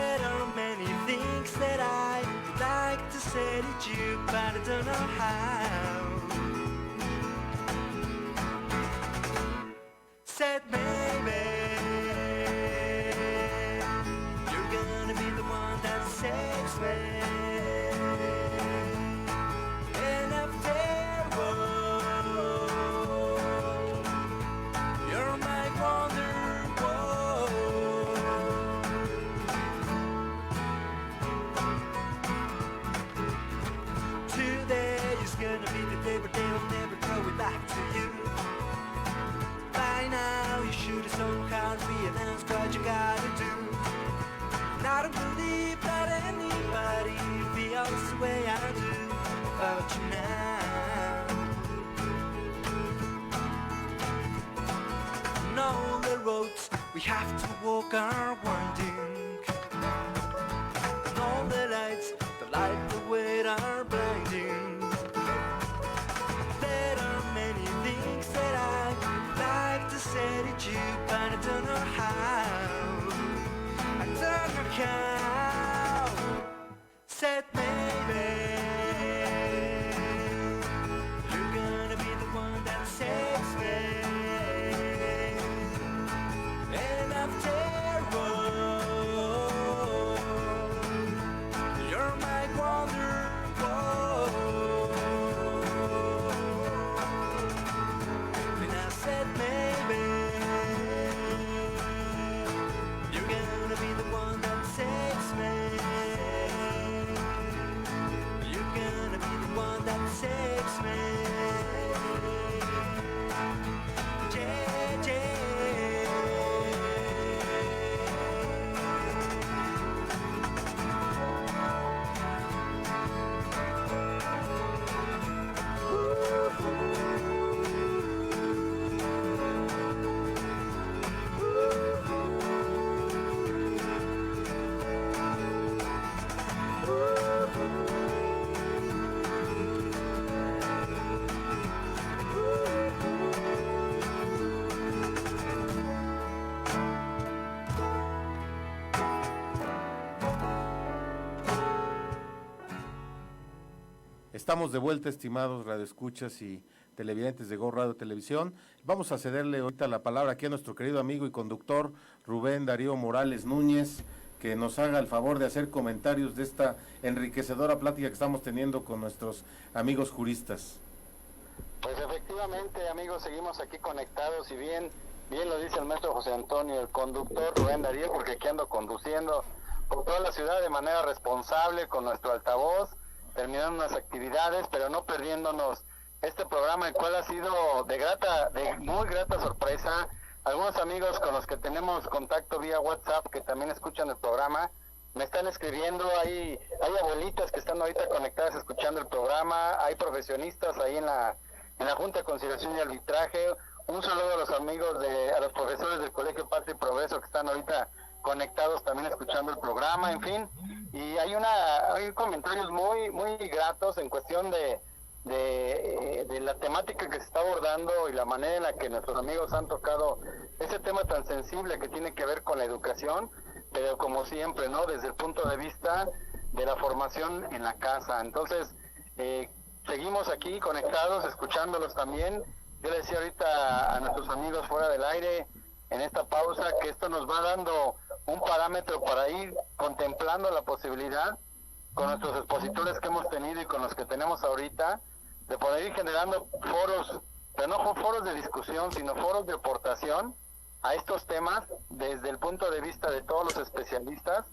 There are many things that I'd like to say to you, but I don't know how. Said maybe you're gonna be the one that saves me. And after all, you're my wonderwall. Today is gonna be the day where they will never throw it back to you. By now you should have somehow realized what you gotta do. And I don't believe that anybody feels the way I do about you now. And all the roads we have to walk are winding, and all the lights that light the way are blinding. There are many things that I'd like to say to you, but I don't know how. I don't know how. Said maybe you're gonna be the one that saves me. And after all, you're my wonderwall. And I said maybe you're gonna be the one that saves me. You're gonna be the one that saves me. Yeah, yeah. Estamos de vuelta, estimados radioescuchas y televidentes de Go Radio Televisión. Vamos a cederle ahorita la palabra aquí a nuestro querido amigo y conductor Rubén Darío Morales Núñez, que nos haga el favor de hacer comentarios de esta enriquecedora plática que estamos teniendo con nuestros amigos juristas. Pues efectivamente, amigos, seguimos aquí conectados y bien lo dice el maestro José Antonio, el conductor Rubén Darío, porque aquí ando conduciendo por toda la ciudad de manera responsable con nuestro altavoz, terminando unas actividades, pero no perdiéndonos este programa, el cual ha sido de muy grata sorpresa. Algunos amigos con los que tenemos contacto vía WhatsApp, que también escuchan el programa, me están escribiendo. Hay abuelitas que están ahorita conectadas escuchando el programa, hay profesionistas ahí en la Junta de Conciliación y Arbitraje. Un saludo a los amigos, a los profesores del Colegio Patria y Progreso que están ahorita conectados también escuchando el programa, en fin. Y hay comentarios muy gratos en cuestión de la temática que se está abordando y la manera en la que nuestros amigos han tocado ese tema tan sensible que tiene que ver con la educación, pero como siempre, ¿no?, desde el punto de vista de la formación en la casa. Entonces, seguimos aquí conectados, escuchándolos también. Yo le decía ahorita a nuestros amigos fuera del aire, en esta pausa, que esto nos va dando un parámetro para ir contemplando la posibilidad con nuestros expositores que hemos tenido y con los que tenemos ahorita, de poder ir generando foros, pero no foros de discusión, sino foros de aportación a estos temas desde el punto de vista de todos los especialistas,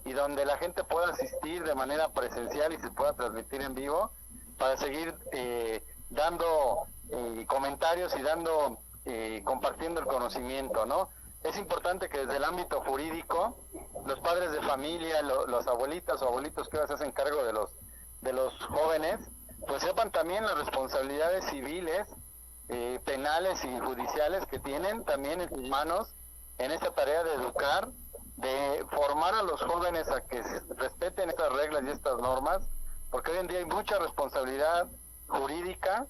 y donde la gente pueda asistir de manera presencial y se pueda transmitir en vivo, para seguir dando comentarios y compartiendo el conocimiento, ¿no? Es importante que desde el ámbito jurídico, los padres de familia, los abuelitas o abuelitos que ahora se hacen cargo de los jóvenes, pues sepan también las responsabilidades civiles, penales y judiciales que tienen también en sus manos en esta tarea de educar, de formar a los jóvenes a que respeten estas reglas y estas normas, porque hoy en día hay mucha responsabilidad jurídica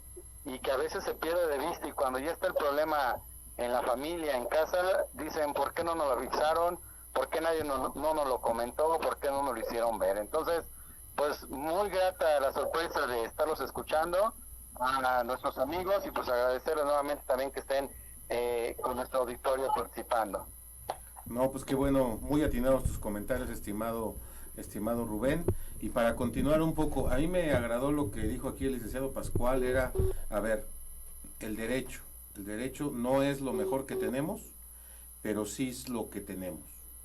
y que a veces se pierde de vista, y cuando ya está el problema en la familia, en casa, dicen, ¿por qué no nos lo avisaron? ¿por qué nadie no nos lo comentó? ¿Por qué no nos lo hicieron ver? Entonces, pues muy grata la sorpresa de estarlos escuchando a nuestros amigos y pues agradecerles nuevamente también que estén con nuestro auditorio participando. No, pues qué bueno, muy atinados tus comentarios, estimado Rubén. Y para continuar un poco, a mí me agradó lo que dijo aquí el licenciado Pascual, era, a ver, el derecho no es lo mejor que tenemos, pero sí es lo que tenemos,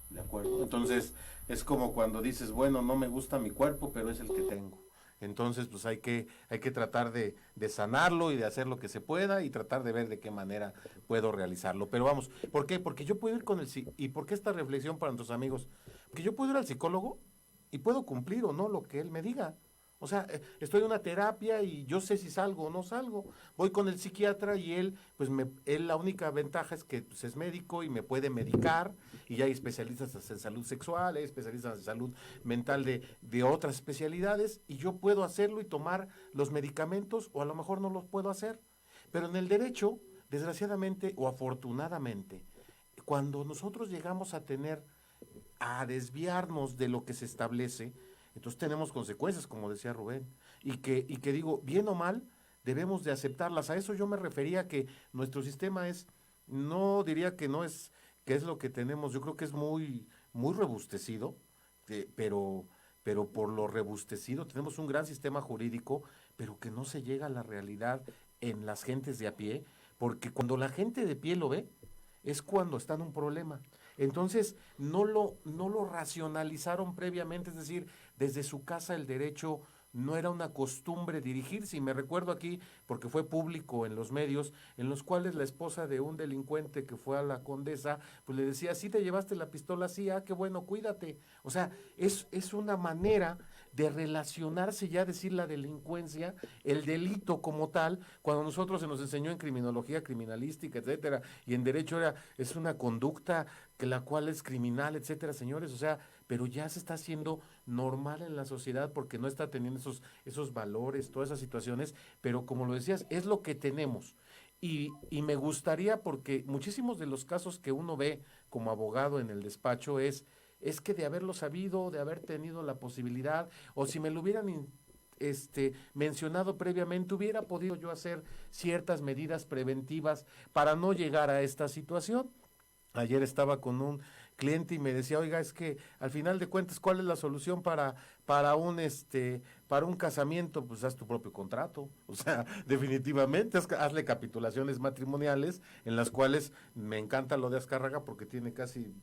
¿de acuerdo? Entonces, es como cuando dices, bueno, no me gusta mi cuerpo, pero es el que tengo. Entonces, pues hay que tratar de sanarlo y de hacer lo que se pueda y tratar de ver de qué manera puedo realizarlo. Pero vamos, ¿por qué? Porque yo puedo ir con ¿y por qué esta reflexión para nuestros amigos? Porque yo puedo ir al psicólogo y puedo cumplir o no lo que él me diga. O sea, estoy en una terapia y yo sé si salgo o no salgo. Voy con el psiquiatra y él, pues él la única ventaja es que pues, es médico y me puede medicar y ya hay especialistas en salud sexual, hay especialistas en salud mental de otras especialidades y yo puedo hacerlo y tomar los medicamentos o a lo mejor no los puedo hacer. Pero en el derecho, desgraciadamente o afortunadamente, cuando nosotros llegamos a desviarnos de lo que se establece, entonces tenemos consecuencias, como decía Rubén, y que digo, bien o mal, debemos de aceptarlas. A eso yo me refería que nuestro sistema no diría que no es, que es lo que tenemos, yo creo que es muy rebustecido, pero por lo rebustecido tenemos un gran sistema jurídico, pero que no se llega a la realidad en las gentes de a pie, porque cuando la gente de pie lo ve, es cuando está en un problema. Entonces, no lo racionalizaron previamente, es decir, desde su casa el derecho no era una costumbre dirigirse, y me recuerdo aquí, porque fue público en los medios, en los cuales la esposa de un delincuente que fue a la Condesa, pues le decía, ¿sí te llevaste la pistola? Sí, qué bueno, cuídate. O sea, es una manera de relacionarse ya, decir la delincuencia, el delito como tal, cuando nosotros se nos enseñó en criminología criminalística, etcétera, y en derecho es una conducta que la cual es criminal, etcétera, señores, o sea, pero ya se está haciendo normal en la sociedad porque no está teniendo esos valores, todas esas situaciones, pero como lo decías, es lo que tenemos. Y me gustaría, porque muchísimos de los casos que uno ve como abogado en el despacho es que de haberlo sabido, de haber tenido la posibilidad, o si me lo hubieran mencionado previamente, hubiera podido yo hacer ciertas medidas preventivas para no llegar a esta situación. Ayer estaba con un cliente y me decía, oiga, es que al final de cuentas, ¿cuál es la solución para un casamiento? Pues haz tu propio contrato. O sea, definitivamente, hazle capitulaciones matrimoniales, en las cuales me encanta lo de Azcárraga porque tiene casi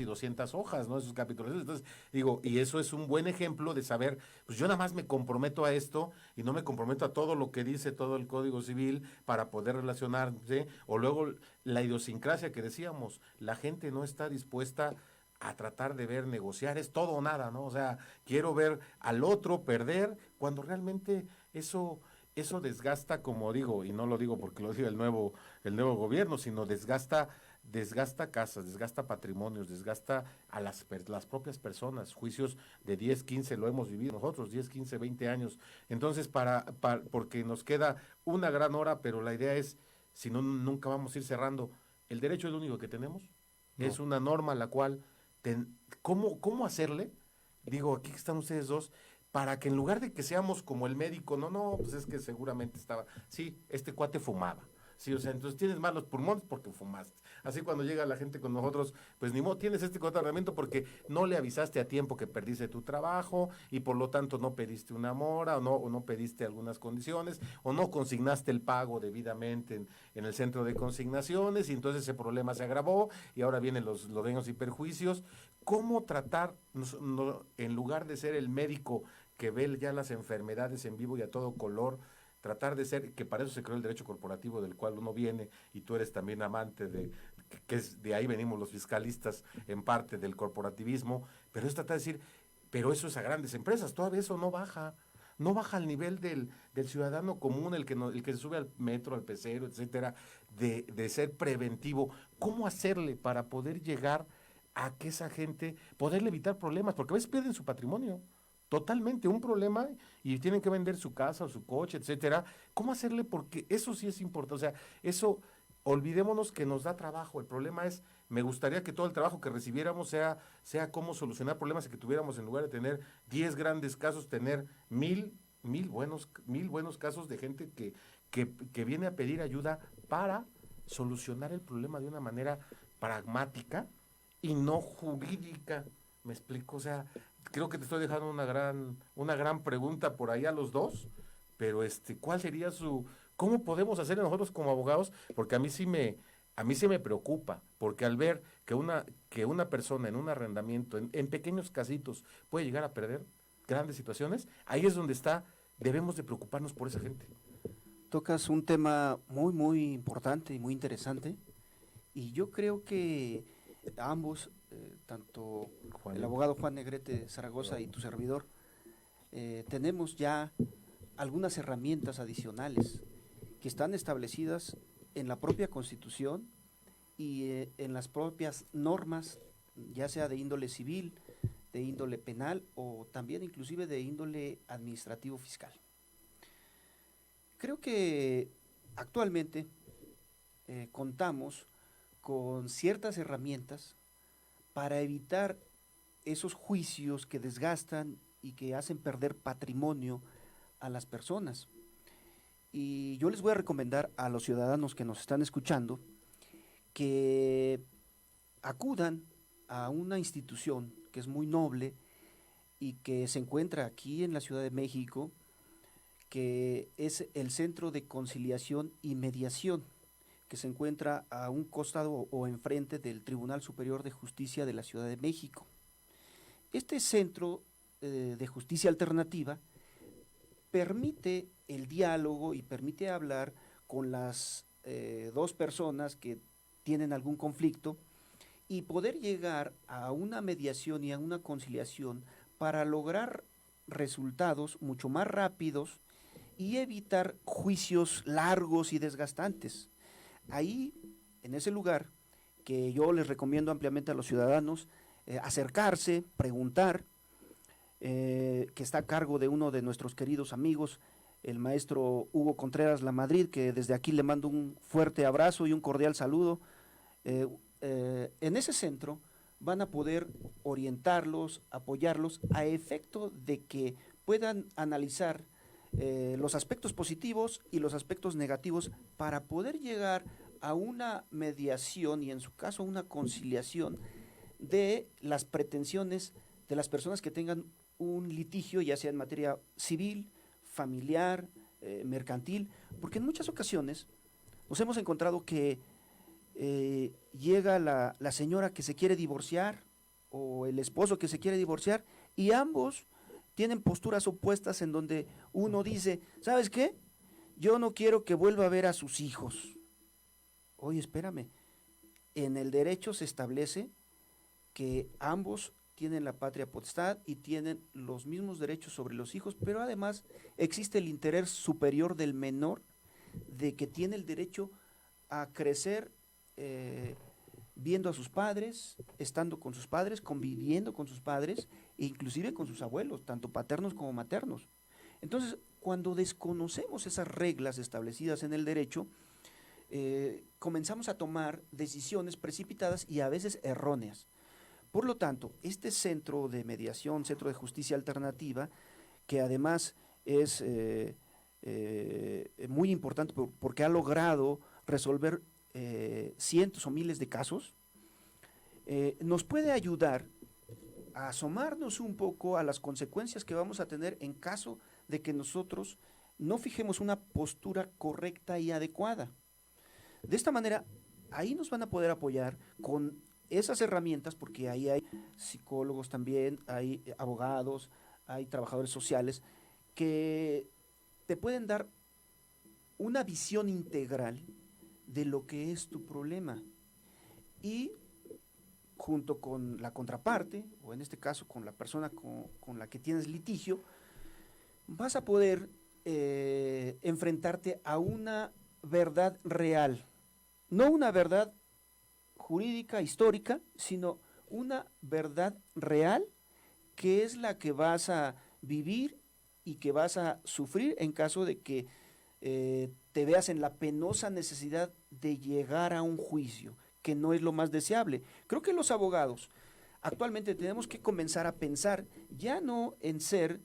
200 hojas, ¿no? Esos capitulaciones. Entonces, digo, y eso es un buen ejemplo de saber, pues yo nada más me comprometo a esto y no me comprometo a todo lo que dice todo el Código Civil para poder relacionarse, o luego la idiosincrasia que decíamos, la gente no está dispuesta a tratar de negociar, es todo o nada, ¿no? O sea, quiero ver al otro perder, cuando realmente eso desgasta, como digo, y no lo digo porque lo diga el nuevo gobierno, sino desgasta casas, desgasta patrimonios, desgasta a las propias personas, juicios de 10, 15, lo hemos vivido nosotros, 10, 15, 20 años. Entonces, porque nos queda una gran hora, pero la idea es, si no, nunca vamos a ir cerrando. El derecho es lo único que tenemos, no. Es una norma la cual, ¿cómo hacerle? Digo, aquí están ustedes dos, para que en lugar de que seamos como el médico, no, pues es que seguramente sí, este cuate fumaba. Sí, o sea, entonces tienes malos pulmones porque fumaste. Así cuando llega la gente con nosotros, pues ni modo, tienes este tratamiento porque no le avisaste a tiempo que perdiste tu trabajo y por lo tanto no pediste una mora o no pediste algunas condiciones o no consignaste el pago debidamente en el centro de consignaciones y entonces ese problema se agravó y ahora vienen los daños y perjuicios. ¿Cómo tratar, en lugar de ser el médico que ve ya las enfermedades en vivo y a todo color, tratar de ser, que para eso se creó el derecho corporativo del cual uno viene, y tú eres también amante de ahí venimos los fiscalistas en parte del corporativismo, pero es tratar de decir, pero eso es a grandes empresas, todavía eso no baja al nivel del ciudadano común, el que se sube al metro, al pecero, etcétera, de ser preventivo. ¿Cómo hacerle para poder llegar a que esa gente, poderle evitar problemas? Porque a veces pierden su patrimonio. Totalmente, un problema y tienen que vender su casa o su coche, etcétera. ¿Cómo hacerle? Porque eso sí es importante. O sea, eso, olvidémonos que nos da trabajo. El problema es me gustaría que todo el trabajo que recibiéramos sea cómo solucionar problemas y que tuviéramos, en lugar de tener 10 grandes casos, tener mil buenos casos de gente que viene a pedir ayuda para solucionar el problema de una manera pragmática y no jurídica. ¿Me explico? O sea, creo que te estoy dejando una gran pregunta por ahí a los dos, pero ¿cuál sería cómo podemos hacer nosotros como abogados? Porque a mí sí me preocupa, porque al ver que una persona en un arrendamiento, en pequeños casitos, puede llegar a perder grandes situaciones, ahí es donde debemos de preocuparnos por esa gente. Tocas un tema muy, muy importante y muy interesante, y yo creo que ambos, tanto Juan. el abogado Juan Negrete Zaragoza y tu servidor, tenemos ya algunas herramientas adicionales que están establecidas en la propia Constitución y en las propias normas, ya sea de índole civil, de índole penal o también inclusive de índole administrativo fiscal. Creo que actualmente contamos con ciertas herramientas para evitar esos juicios que desgastan y que hacen perder patrimonio a las personas. Y yo les voy a recomendar a los ciudadanos que nos están escuchando que acudan a una institución que es muy noble y que se encuentra aquí en la Ciudad de México, que es el Centro de Conciliación y Mediación, que se encuentra a un costado o enfrente del Tribunal Superior de Justicia de la Ciudad de México. Este centro de justicia alternativa permite el diálogo y permite hablar con las dos personas que tienen algún conflicto y poder llegar a una mediación y a una conciliación para lograr resultados mucho más rápidos y evitar juicios largos y desgastantes. Ahí, en ese lugar, que yo les recomiendo ampliamente a los ciudadanos, acercarse, preguntar, que está a cargo de uno de nuestros queridos amigos, el maestro Hugo Contreras Lamadrid, que desde aquí le mando un fuerte abrazo y un cordial saludo. En ese centro van a poder orientarlos, apoyarlos a efecto de que puedan analizar los aspectos positivos y los aspectos negativos para poder llegar a una mediación y en su caso una conciliación de las pretensiones de las personas que tengan un litigio, ya sea en materia civil, familiar, mercantil, porque en muchas ocasiones nos hemos encontrado que llega la señora que se quiere divorciar o el esposo que se quiere divorciar y ambos tienen posturas opuestas en donde uno dice, ¿sabes qué? Yo no quiero que vuelva a ver a sus hijos. Oye, espérame, en el derecho se establece que ambos tienen la patria potestad y tienen los mismos derechos sobre los hijos, pero además existe el interés superior del menor de que tiene el derecho a crecer viendo a sus padres, estando con sus padres, conviviendo con sus padres e inclusive con sus abuelos, tanto paternos como maternos. Entonces, cuando desconocemos esas reglas establecidas en el derecho, comenzamos a tomar decisiones precipitadas y a veces erróneas. Por lo tanto, este centro de mediación, centro de justicia alternativa, que además es muy importante porque ha logrado resolver cientos o miles de casos, nos puede ayudar a asomarnos un poco a las consecuencias que vamos a tener en caso de que nosotros no fijemos una postura correcta y adecuada. De esta manera, ahí nos van a poder apoyar con esas herramientas, porque ahí hay psicólogos también, hay abogados, hay trabajadores sociales, que te pueden dar una visión integral de lo que es tu problema. Y junto con la contraparte, o en este caso con la persona con la que tienes litigio, vas a poder enfrentarte a una verdad real, no una verdad jurídica, histórica, sino una verdad real que es la que vas a vivir y que vas a sufrir en caso de que te veas en la penosa necesidad de llegar a un juicio, que no es lo más deseable. Creo que los abogados actualmente tenemos que comenzar a pensar ya no en ser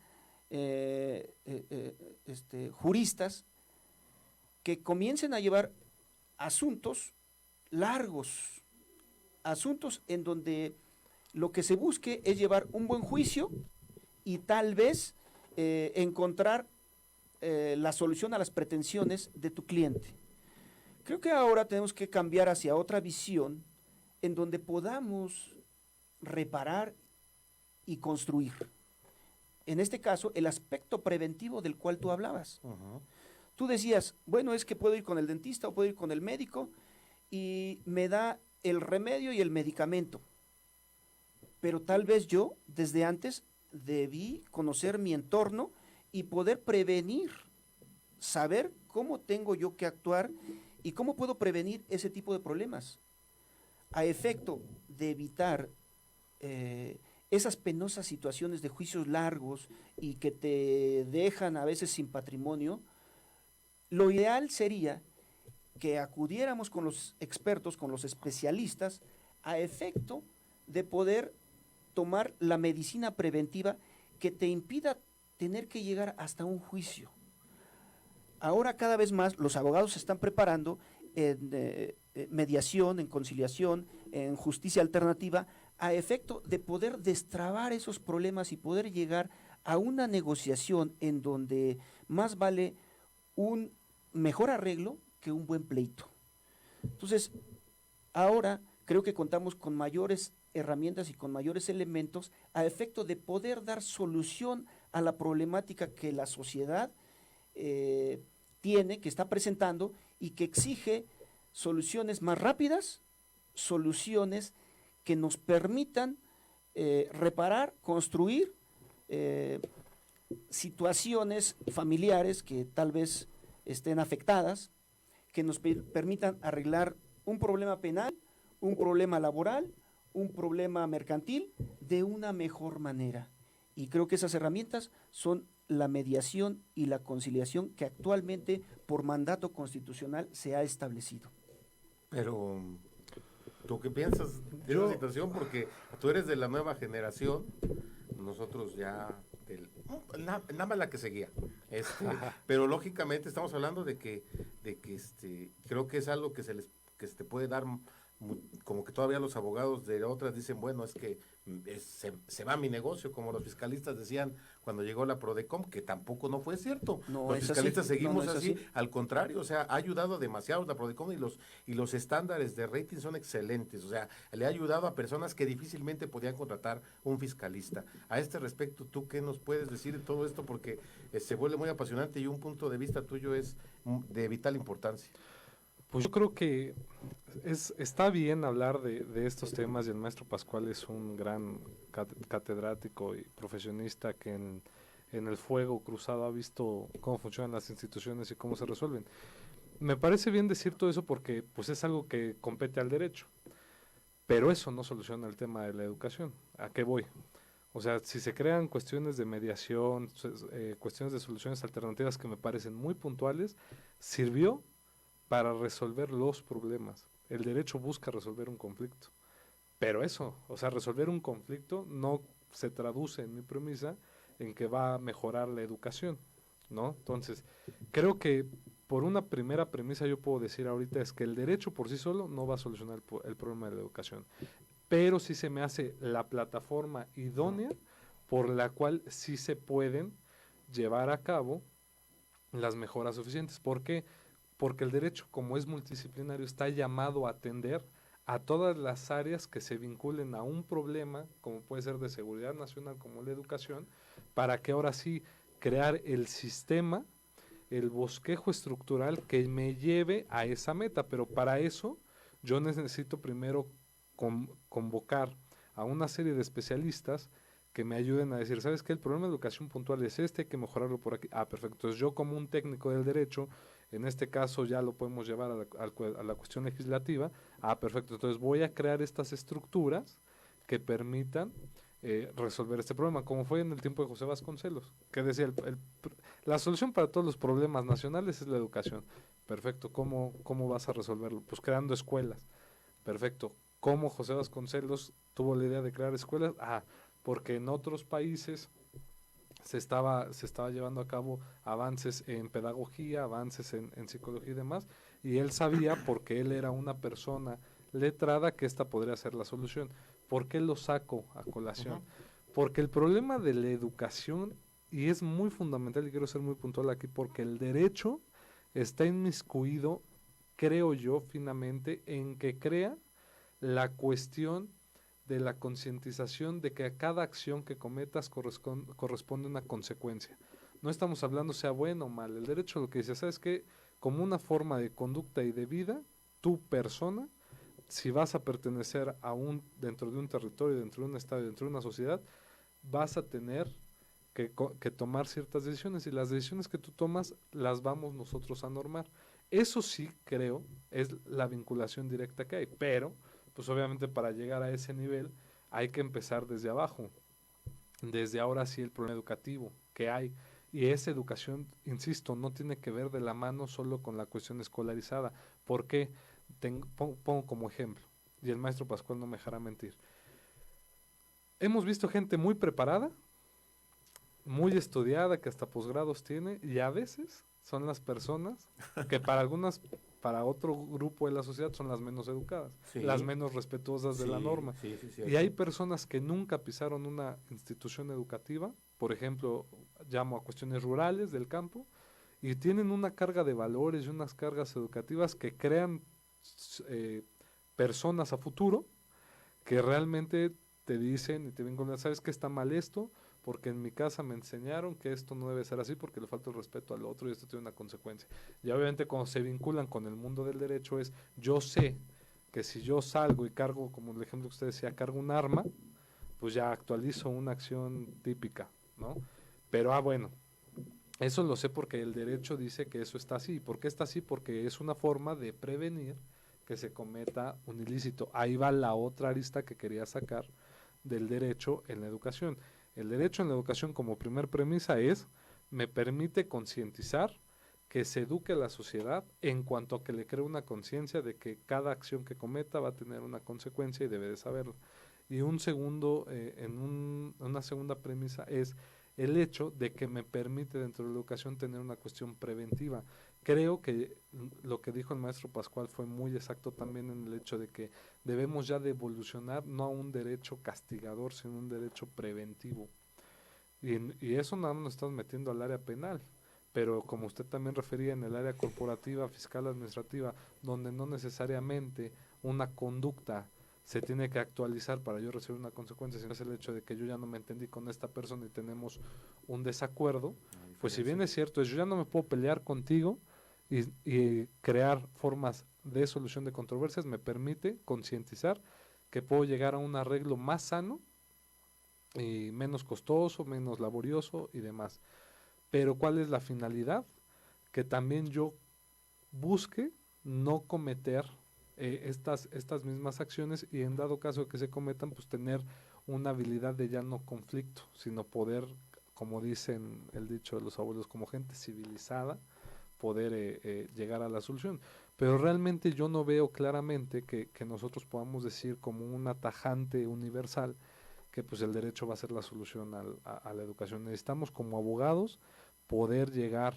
juristas que comiencen a llevar asuntos largos, asuntos en donde lo que se busque es llevar un buen juicio y tal vez encontrar la solución a las pretensiones de tu cliente. Creo que ahora tenemos que cambiar hacia otra visión en donde podamos reparar y construir. En este caso, el aspecto preventivo del cual tú hablabas. Ujú. Tú decías, bueno, es que puedo ir con el dentista o puedo ir con el médico y me da el remedio y el medicamento. Pero tal vez yo, desde antes, debí conocer mi entorno y poder prevenir, saber cómo tengo yo que actuar y cómo puedo prevenir ese tipo de problemas. A efecto de evitar esas penosas situaciones de juicios largos y que te dejan a veces sin patrimonio, lo ideal sería que acudiéramos con los expertos, con los especialistas, a efecto de poder tomar la medicina preventiva que te impida tener que llegar hasta un juicio. Ahora cada vez más los abogados se están preparando en mediación, en conciliación, en justicia alternativa, a efecto de poder destrabar esos problemas y poder llegar a una negociación en donde más vale un mejor arreglo que un buen pleito. Entonces, ahora creo que contamos con mayores herramientas y con mayores elementos a efecto de poder dar solución a la problemática que la sociedad tiene, que está presentando y que exige soluciones más rápidas, soluciones que nos permitan reparar, construir situaciones familiares que tal vez estén afectadas, que nos permitan arreglar un problema penal, un problema laboral, un problema mercantil de una mejor manera. Y creo que esas herramientas son la mediación y la conciliación que actualmente por mandato constitucional se ha establecido. Pero, ¿tú qué piensas de esa situación? Porque tú eres de la nueva generación, nosotros ya, nada más la que seguía. Pero lógicamente estamos hablando de que creo que es algo que que se te puede dar, como que todavía los abogados de otras dicen, bueno, es que se va mi negocio, como los fiscalistas decían cuando llegó la Prodecom, que tampoco no fue cierto. No Los es fiscalistas así. seguimos No es así, así. al contrario, o sea, ha ayudado demasiado la Prodecom y los estándares de rating son excelentes, o sea, le ha ayudado a personas que difícilmente podían contratar un fiscalista. A este respecto, ¿tú qué nos puedes decir de todo esto? Porque se vuelve muy apasionante y un punto de vista tuyo es de vital importancia. Pues yo creo que está bien hablar de estos temas y el maestro Pascual es un gran catedrático y profesionista que en el fuego cruzado ha visto cómo funcionan las instituciones y cómo se resuelven. Me parece bien decir todo eso porque pues es algo que compete al derecho, pero eso no soluciona el tema de la educación. ¿A qué voy? O sea, si se crean cuestiones de mediación, cuestiones de soluciones alternativas que me parecen muy puntuales, sirvió para resolver los problemas. El derecho busca resolver un conflicto. Pero eso, o sea, resolver un conflicto no se traduce en mi premisa en que va a mejorar la educación, ¿no? Entonces, creo que por una primera premisa yo puedo decir ahorita es que el derecho por sí solo no va a solucionar el problema de la educación. Pero sí se me hace la plataforma idónea por la cual sí se pueden llevar a cabo las mejoras suficientes. ¿Por qué? Porque el derecho, como es multidisciplinario, está llamado a atender a todas las áreas que se vinculen a un problema, como puede ser de seguridad nacional, como la educación, para que ahora sí crear el sistema, el bosquejo estructural que me lleve a esa meta. Pero para eso yo necesito primero convocar a una serie de especialistas que me ayuden a decir, ¿sabes qué? El problema de educación puntual es hay que mejorarlo por aquí. Ah, perfecto. Entonces yo como un técnico del derecho, en este caso ya lo podemos llevar a la cuestión legislativa. Ah, perfecto. Entonces voy a crear estas estructuras que permitan resolver este problema, como fue en el tiempo de José Vasconcelos, que decía, la solución para todos los problemas nacionales es la educación. Perfecto. ¿Cómo vas a resolverlo? Pues creando escuelas. Perfecto. ¿Cómo José Vasconcelos tuvo la idea de crear escuelas? Porque en otros países se estaba llevando a cabo avances en pedagogía, avances en psicología y demás, y él sabía, porque él era una persona letrada, que esta podría ser la solución. ¿Por qué lo saco a colación? Porque el problema de la educación, y es muy fundamental y quiero ser muy puntual aquí, porque el derecho está inmiscuido, creo yo, finamente, en que crea la cuestión de la concientización de que a cada acción que cometas corresponde una consecuencia. No estamos hablando sea bueno o mal. El derecho lo que dice, ¿sabes qué? Como una forma de conducta y de vida, tu persona, si vas a pertenecer dentro de un territorio, dentro de un estado, dentro de una sociedad, vas a tener que tomar ciertas decisiones, y las decisiones que tú tomas las vamos nosotros a normar. Eso sí, creo, es la vinculación directa que hay, pero pues obviamente para llegar a ese nivel hay que empezar desde abajo, desde ahora sí el problema educativo que hay, y esa educación, insisto, no tiene que ver de la mano solo con la cuestión escolarizada. ¿Por qué? Pongo como ejemplo, y el maestro Pascual no me dejará mentir. Hemos visto gente muy preparada, muy estudiada, que hasta posgrados tiene, y a veces son las personas que para otro grupo de la sociedad son las menos educadas, Sí. las menos respetuosas de la norma. Sí, Y hay personas que nunca pisaron una institución educativa, por ejemplo, llamo a cuestiones rurales del campo, y tienen una carga de valores y unas cargas educativas que crean personas a futuro que realmente te dicen y te ven con, ¿sabes qué está mal esto? Porque en mi casa me enseñaron que esto no debe ser así porque le falta el respeto al otro y esto tiene una consecuencia. Y obviamente cuando se vinculan con el mundo del derecho es, yo sé que si yo salgo y cargo, como el ejemplo que usted decía, cargo un arma, pues ya actualizo una acción típica, ¿no? Pero bueno, eso lo sé porque el derecho dice que eso está así. ¿Por qué está así? Porque es una forma de prevenir que se cometa un ilícito. Ahí va la otra arista que quería sacar del derecho en la educación. El derecho en la educación como primer premisa me permite concientizar, que se eduque a la sociedad en cuanto a que le cree una conciencia de que cada acción que cometa va a tener una consecuencia y debe de saberlo. Y una segunda premisa es el hecho de que me permite dentro de la educación tener una cuestión preventiva. Creo que lo que dijo el maestro Pascual fue muy exacto también en el hecho de que debemos ya de evolucionar no a un derecho castigador, sino un derecho preventivo. Y eso nada más nos estamos metiendo al área penal, pero como usted también refería en el área corporativa, fiscal, administrativa, donde no necesariamente una conducta se tiene que actualizar para yo recibir una consecuencia, sino es el hecho de que yo ya no me entendí con esta persona y tenemos un desacuerdo, pues si bien es cierto, yo ya no me puedo pelear contigo y crear formas de solución de controversias, me permite concientizar que puedo llegar a un arreglo más sano y menos costoso, menos laborioso y demás. Pero ¿cuál es la finalidad? Que también yo busque no cometer estas mismas acciones, y en dado caso de que se cometan, pues tener una habilidad de ya no conflicto, sino poder, como dicen el dicho de los abuelos, como gente civilizada, poder llegar a la solución. Pero realmente yo no veo claramente que nosotros podamos decir como una tajante universal que pues el derecho va a ser la solución a la educación. Necesitamos como abogados poder llegar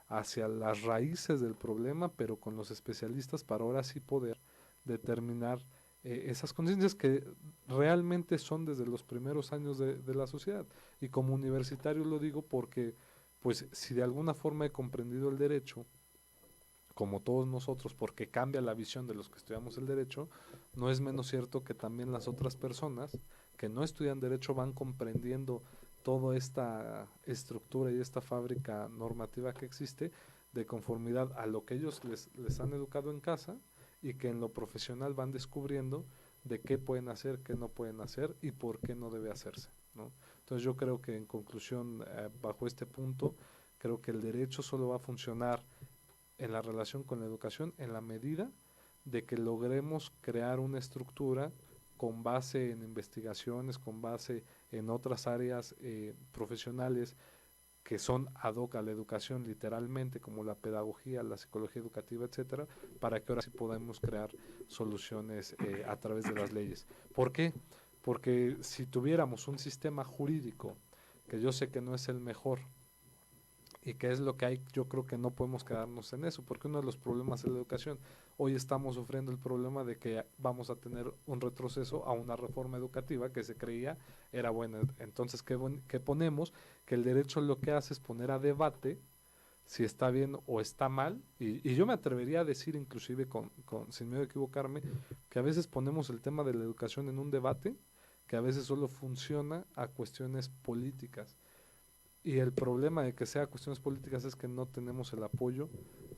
hacia las raíces del problema, pero con los especialistas, para ahora sí poder determinar esas conciencias que realmente son desde los primeros años de la sociedad. Y como universitario lo digo porque pues si de alguna forma he comprendido el derecho, como todos nosotros, porque cambia la visión de los que estudiamos el derecho, no es menos cierto que también las otras personas que no estudian derecho van comprendiendo toda esta estructura y esta fábrica normativa que existe de conformidad a lo que ellos les han educado en casa, y que en lo profesional van descubriendo de qué pueden hacer, qué no pueden hacer y por qué no debe hacerse, ¿no? Entonces yo creo que en conclusión, bajo este punto, creo que el derecho solo va a funcionar en la relación con la educación en la medida de que logremos crear una estructura con base en investigaciones, con base en otras áreas profesionales que son ad hoc a la educación literalmente, como la pedagogía, la psicología educativa, etcétera, para que ahora sí podamos crear soluciones a través de las leyes. ¿Por qué? Porque si tuviéramos un sistema jurídico, que yo sé que no es el mejor, y que es lo que hay, yo creo que no podemos quedarnos en eso, porque uno de los problemas de la educación, hoy estamos sufriendo el problema de que vamos a tener un retroceso a una reforma educativa que se creía era buena. Entonces, ¿qué ponemos? Que el derecho lo que hace es poner a debate si está bien o está mal, y yo me atrevería a decir, inclusive sin miedo a equivocarme, que a veces ponemos el tema de la educación en un debate que a veces solo funciona a cuestiones políticas. Y el problema de que sea cuestiones políticas es que no tenemos el apoyo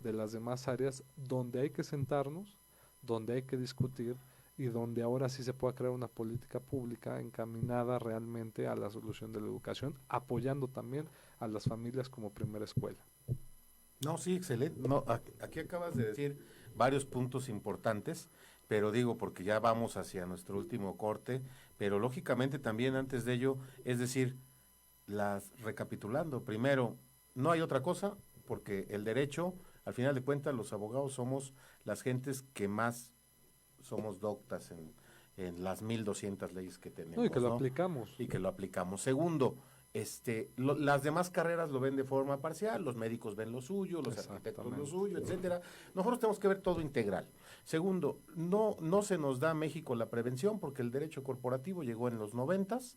de las demás áreas donde hay que sentarnos, donde hay que discutir y donde ahora sí se pueda crear una política pública encaminada realmente a la solución de la educación, apoyando también a las familias como primera escuela. No, sí, excelente. No, aquí acabas de decir varios puntos importantes, pero digo, porque ya vamos hacia nuestro último corte, pero lógicamente también antes de ello, es decir, recapitulando, primero, no hay otra cosa, porque el derecho, al final de cuentas, los abogados somos las gentes que más somos doctas en las 1200 leyes que tenemos. No, y que lo aplicamos. Y que lo aplicamos. Segundo, las demás carreras lo ven de forma parcial, los médicos ven lo suyo, los arquitectos lo suyo, etcétera. Nosotros tenemos que ver todo integral. Segundo, no se nos da a México la prevención, porque el derecho corporativo llegó en los 90s.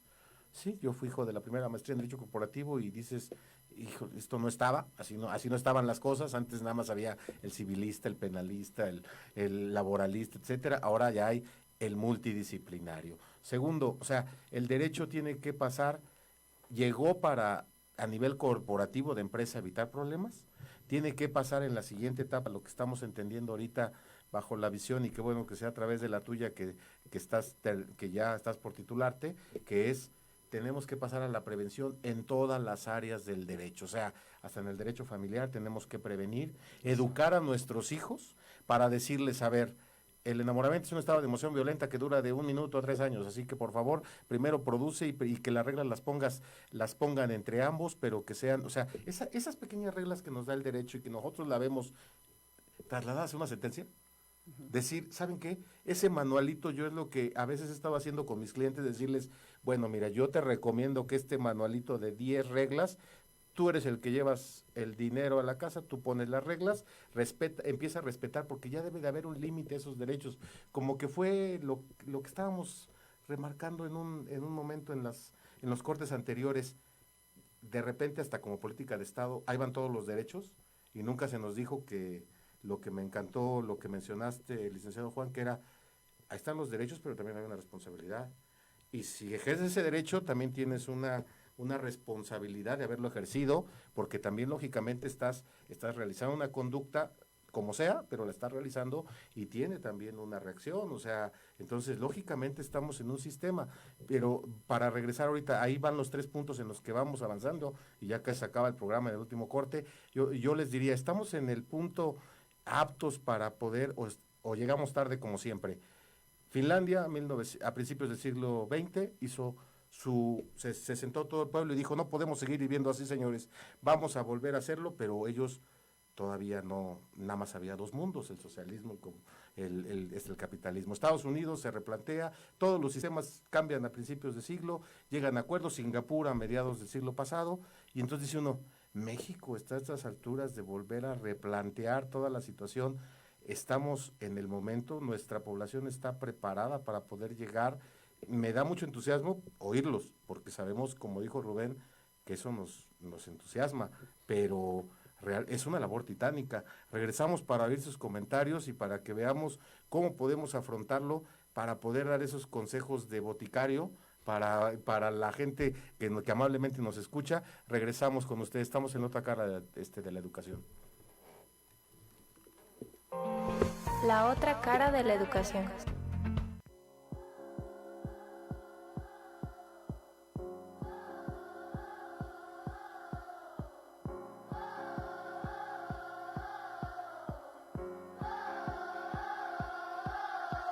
Sí, yo fui hijo de la primera maestría en Derecho Corporativo y dices, hijo, esto no estaba, así no estaban las cosas, antes nada más había el civilista, el penalista, el laboralista, etcétera, ahora ya hay el multidisciplinario. Segundo, o sea, el derecho tiene que pasar, llegó para, a nivel corporativo de empresa, evitar problemas, tiene que pasar en la siguiente etapa, lo que estamos entendiendo ahorita bajo la visión, y qué bueno que sea a través de la tuya que ya estás por titularte, que es tenemos que pasar a la prevención en todas las áreas del derecho, o sea, hasta en el derecho familiar tenemos que prevenir, educar a nuestros hijos para decirles, a ver, el enamoramiento es un estado de emoción violenta que dura de 1 minuto a 3 años, así que por favor, primero produce y que las reglas las pongan entre ambos, pero que sean, o sea, esas pequeñas reglas que nos da el derecho y que nosotros la vemos trasladadas a una sentencia, decir, ¿saben qué? Ese manualito yo es lo que a veces he estado haciendo con mis clientes, decirles, bueno, mira, yo te recomiendo que este manualito de 10 reglas, tú eres el que llevas el dinero a la casa, tú pones las reglas, empieza a respetar, porque ya debe de haber un límite a esos derechos, como que fue lo que estábamos remarcando en un momento en los cortes anteriores, de repente hasta como política de Estado, ahí van todos los derechos, y nunca se nos dijo que lo que me encantó, lo que mencionaste, licenciado Juan, que era, ahí están los derechos, pero también hay una responsabilidad. Y si ejerces ese derecho, también tienes una responsabilidad de haberlo ejercido, porque también lógicamente estás realizando una conducta, como sea, pero la estás realizando y tiene también una reacción, o sea, entonces lógicamente estamos en un sistema, pero para regresar ahorita, ahí van los 3 puntos en los que vamos avanzando, y ya que se acaba el programa en el último corte, yo les diría, estamos en el punto aptos para poder, o llegamos tarde como siempre. Finlandia, a principios del siglo XX, se sentó todo el pueblo y dijo, no podemos seguir viviendo así, señores, vamos a volver a hacerlo, pero ellos todavía no, nada más había 2 mundos, el socialismo como el capitalismo. Estados Unidos se replantea, todos los sistemas cambian a principios de siglo, llegan a acuerdos, Singapur a mediados del siglo pasado, y entonces dice uno, México está a estas alturas de volver a replantear toda la situación, estamos en el momento, nuestra población está preparada para poder llegar, me da mucho entusiasmo oírlos, porque sabemos, como dijo Rubén, que eso nos entusiasma, pero es una labor titánica. Regresamos para oír sus comentarios y para que veamos cómo podemos afrontarlo, para poder dar esos consejos de boticario, para la gente que amablemente nos escucha. Regresamos con ustedes, estamos en otra cara de la educación. La otra cara de la educación.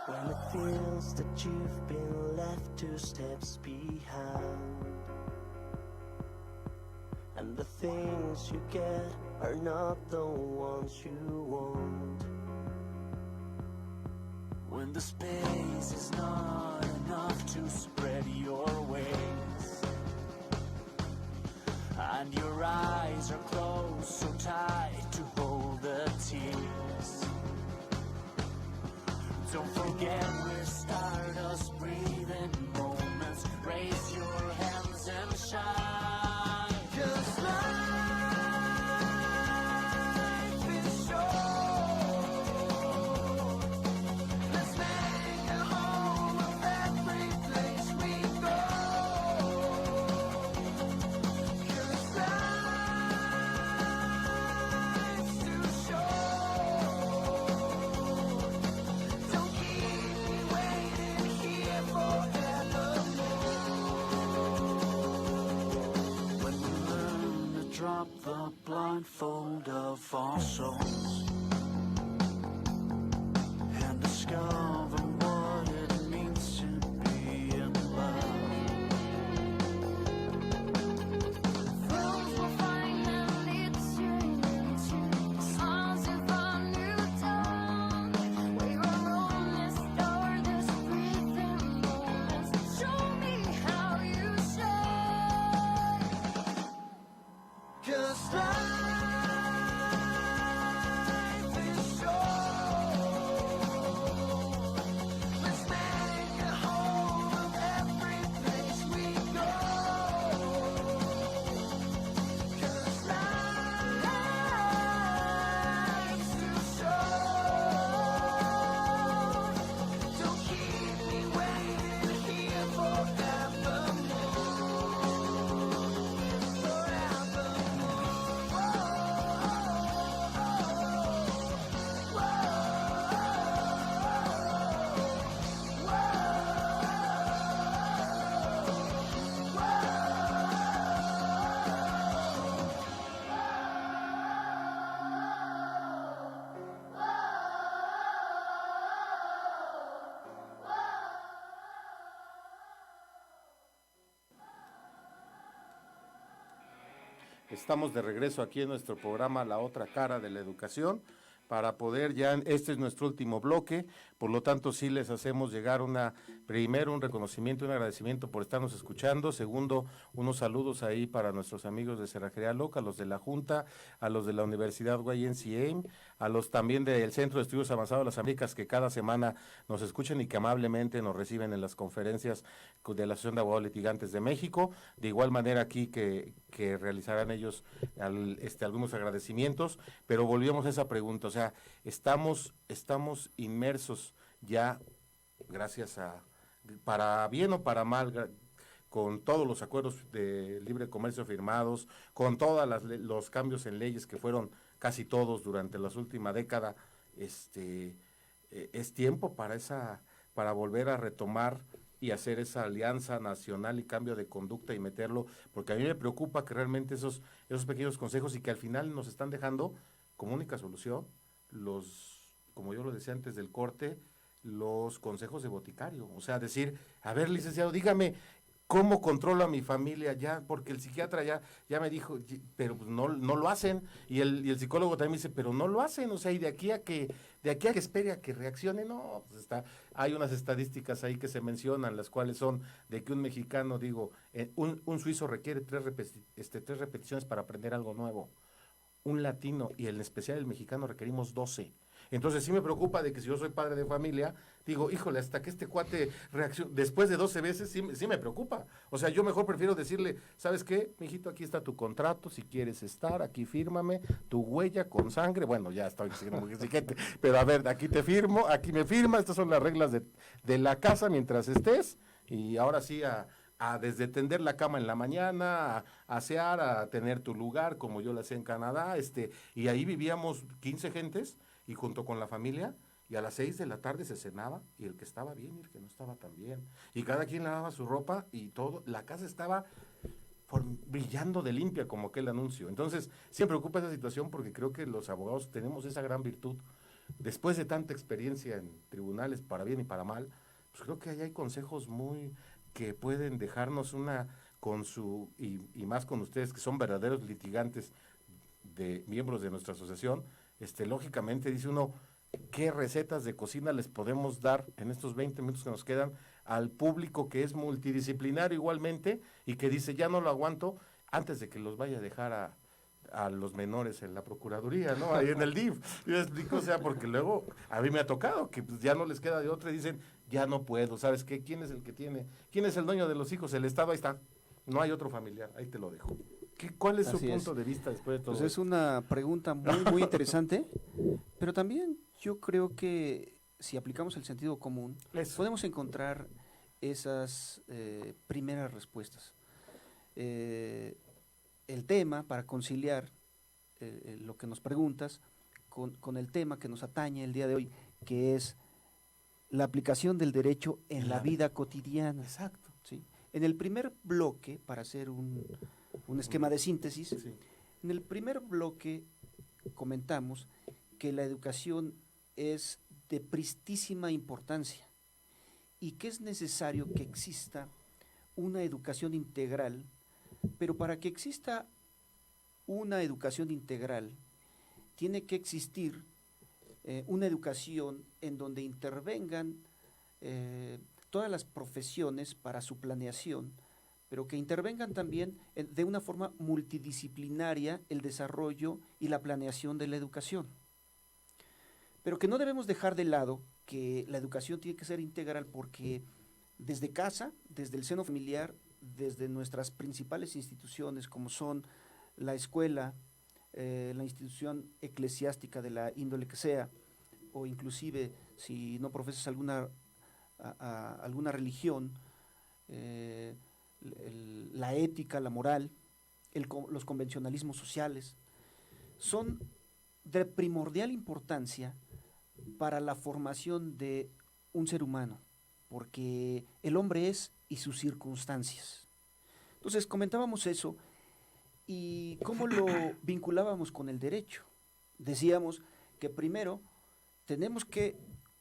When it feels that you've been left 2 steps behind, and the things you get are not the ones you want. When the space is not enough to spread your wings, and your eyes are closed so tight to hold the tears. Don't forget we're stardust breathing moments. Raise your hands and shine. Just life is short. Let's make a home of every place we go. 'Cause life's too short. Don't keep me waiting here forevermore. When we learn to drop the blindfold of our souls and discover what it means to be in love. Those will finally turn into songs of a new dawn. We are rolling stardust breathing moments. Show me how you shine. 'Cause life is short. Let's make a home of every place we go. 'Cause life's too short. Don't keep me waiting here Estamos de regreso aquí en nuestro programa La Otra Cara de la Educación, para poder ya, este es nuestro último bloque, por lo tanto sí les hacemos llegar primero un reconocimiento y un agradecimiento por estarnos escuchando, segundo, unos saludos ahí para nuestros amigos de Cerrajería Loca, a los de la Junta, a los de la Universidad YMCA, a los también del Centro de Estudios Avanzados de las Américas, que cada semana nos escuchan y que amablemente nos reciben en las conferencias de la Asociación de Abogados Litigantes de México, de igual manera aquí que realizarán ellos algunos agradecimientos, pero volvíamos a esa pregunta, o sea, estamos inmersos ya, gracias para bien o para mal, con todos los acuerdos de libre comercio firmados, con todos los cambios en leyes que fueron casi todos durante la última década, es tiempo para volver a retomar y hacer esa alianza nacional y cambio de conducta y meterlo, porque a mí me preocupa que realmente esos pequeños consejos y que al final nos están dejando como única solución como yo lo decía antes del corte, los consejos de boticario, o sea, decir, a ver, licenciado, dígame, ¿cómo controlo a mi familia ya? Porque el psiquiatra ya me dijo, pero pues no lo hacen, y el psicólogo también me dice, pero no lo hacen, o sea, y de aquí a que espere a que reaccione, no, pues hay unas estadísticas ahí que se mencionan, las cuales son de que un mexicano, un suizo requiere tres repeticiones para aprender algo nuevo, un latino y en especial el mexicano requerimos 12. Entonces sí me preocupa de que si yo soy padre de familia, digo, híjole, hasta que este cuate reaccione, después de 12 veces, sí me preocupa. O sea, yo mejor prefiero decirle, ¿sabes qué, mijito? Aquí está tu contrato, si quieres estar, aquí fírmame, tu huella con sangre, bueno, ya estoy diciendo muy exigente, pero a ver, aquí te firmo, aquí me firma, estas son las reglas de la casa mientras estés, y ahora sí a desde tender la cama en la mañana, a asear, a tener tu lugar, como yo lo hacía en Canadá, y ahí vivíamos 15 gentes, y junto con la familia, y a las 6 de la tarde se cenaba, y el que estaba bien y el que no estaba tan bien, y cada quien lavaba su ropa, y todo, la casa estaba brillando de limpia, como aquel anuncio. Entonces, sí me preocupa esa situación, porque creo que los abogados tenemos esa gran virtud, después de tanta experiencia en tribunales, para bien y para mal, pues creo que ahí hay consejos que pueden dejarnos una y más con ustedes que son verdaderos litigantes de miembros de nuestra asociación, lógicamente dice uno, ¿qué recetas de cocina les podemos dar en estos 20 minutos que nos quedan al público que es multidisciplinario igualmente y que dice, ya no lo aguanto, antes de que los vaya a dejar a los menores en la Procuraduría, ¿no? Ahí en el DIF. Yo explico, o sea, porque luego a mí me ha tocado que pues, ya no les queda de otra y dicen, ya no puedo, ¿sabes qué? ¿Quién es el que tiene? ¿Quién es el dueño de los hijos? El Estado, ahí está. No hay otro familiar, ahí te lo dejo. ¿Cuál es su Así punto es. de vista después de todo? Pues es una pregunta muy, muy interesante, pero también yo creo que si aplicamos el sentido común, Eso. podemos encontrar esas primeras respuestas. El tema, para conciliar lo que nos preguntas con el tema que nos atañe el día de hoy, que es la aplicación del derecho en la vida cotidiana. Exacto. ¿Sí? En el primer bloque, para hacer un esquema de síntesis, Sí. en el primer bloque comentamos que la educación es de pristísima importancia y que es necesario que exista una educación integral, pero para que exista una educación integral tiene que existir una educación en donde intervengan todas las profesiones para su planeación, pero que intervengan también de una forma multidisciplinaria el desarrollo y la planeación de la educación. Pero que no debemos dejar de lado que la educación tiene que ser integral porque desde casa, desde el seno familiar, desde nuestras principales instituciones como son la escuela, la institución eclesiástica de la índole que sea, o inclusive si no profesas alguna religión, la ética, la moral, los convencionalismos sociales, son de primordial importancia para la formación de un ser humano, porque el hombre es y sus circunstancias. Entonces comentábamos eso y cómo lo vinculábamos con el derecho. Decíamos que primero tenemos que